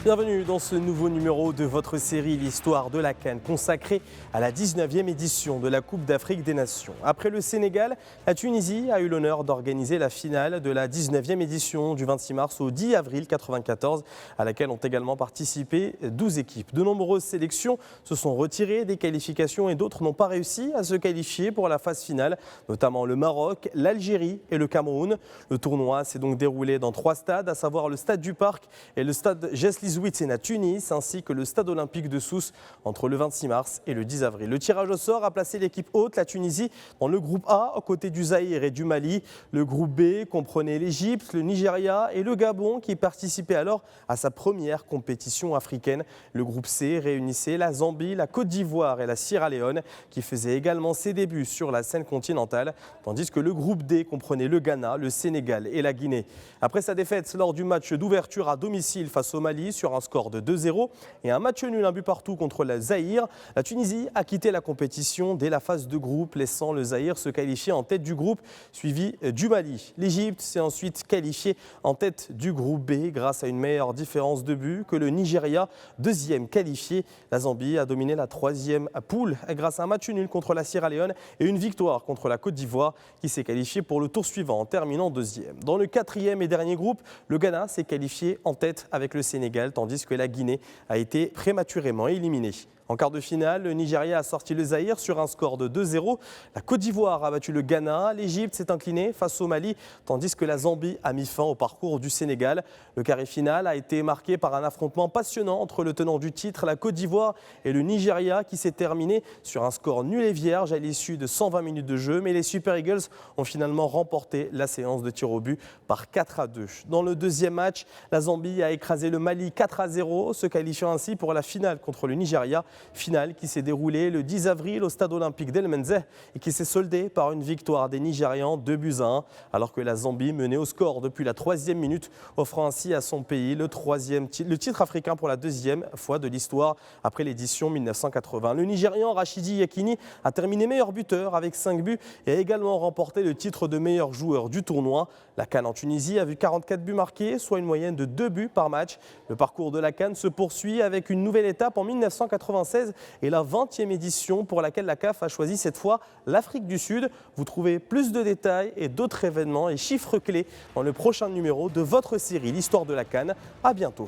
Bienvenue dans ce nouveau numéro de votre série L'Histoire de la CAN, consacrée à la 19e édition de la Coupe d'Afrique des Nations. Après le Sénégal, la Tunisie a eu l'honneur d'organiser la finale de la 19e édition du 26 mars au 10 avril 1994, à laquelle ont également participé 12 équipes. De nombreuses sélections se sont retirées des qualifications et d'autres n'ont pas réussi à se qualifier pour la phase finale, notamment le Maroc, l'Algérie et le Cameroun. Le tournoi s'est donc déroulé dans 3 stades, à savoir le stade du Parc et le stade Jeslis Ouittine à Tunis, ainsi que le stade olympique de Sousse entre le 26 mars et le 10 avril. Le tirage au sort a placé l'équipe hôte, la Tunisie, dans le groupe A, aux côtés du Zaïre et du Mali. Le groupe B comprenait l'Égypte, le Nigeria et le Gabon, qui participaient alors à sa première compétition africaine. Le groupe C réunissait la Zambie, la Côte d'Ivoire et la Sierra Leone, qui faisaient également ses débuts sur la scène continentale, tandis que le groupe D comprenait le Ghana, le Sénégal et la Guinée. Après sa défaite lors du match d'ouverture à domicile face au Mali sur un score de 2-0 et un match nul, un but partout contre le Zaïre, la Tunisie a quitté la compétition dès la phase de groupe, laissant le Zaïre se qualifier en tête du groupe, suivi du Mali. L'Égypte s'est ensuite qualifiée en tête du groupe B grâce à une meilleure différence de but que le Nigeria, deuxième qualifié. La Zambie a dominé la troisième poule grâce à un match nul contre la Sierra Leone et une victoire contre la Côte d'Ivoire, qui s'est qualifiée pour le tour suivant en terminant deuxième. Dans le quatrième et dernier groupe, le Ghana s'est qualifié en tête avec le Sénégal, tandis que la Guinée a été prématurément éliminée. En quart de finale, le Nigeria a sorti le Zaïre sur un score de 2-0. La Côte d'Ivoire a battu le Ghana. L'Égypte s'est inclinée face au Mali, tandis que la Zambie a mis fin au parcours du Sénégal. Le carré final a été marqué par un affrontement passionnant entre le tenant du titre, la Côte d'Ivoire, et le Nigeria, qui s'est terminé sur un score nul et vierge à l'issue de 120 minutes de jeu. Mais les Super Eagles ont finalement remporté la séance de tir au but par 4-2. Dans le deuxième match, la Zambie a écrasé le Mali 4-0, se qualifiant ainsi pour la finale contre le Nigeria. Finale qui s'est déroulée le 10 avril au stade olympique d'El Menzeh et qui s'est soldée par une victoire des Nigérians 2-1, alors que la Zambie menait au score depuis la 3e minute, offrant ainsi à son pays le titre africain pour la 2e fois de l'histoire après l'édition 1980. Le Nigérian Rachidi Yekini a terminé meilleur buteur avec 5 buts et a également remporté le titre de meilleur joueur du tournoi. La CAN en Tunisie a vu 44 buts marqués, soit une moyenne de 2 buts par match. Le parcours de la CAN se poursuit avec une nouvelle étape en 1996 et la 20e édition pour laquelle la CAF a choisi cette fois l'Afrique du Sud. Vous trouvez plus de détails et d'autres événements et chiffres clés dans le prochain numéro de votre série L'Histoire de la CAN. À bientôt.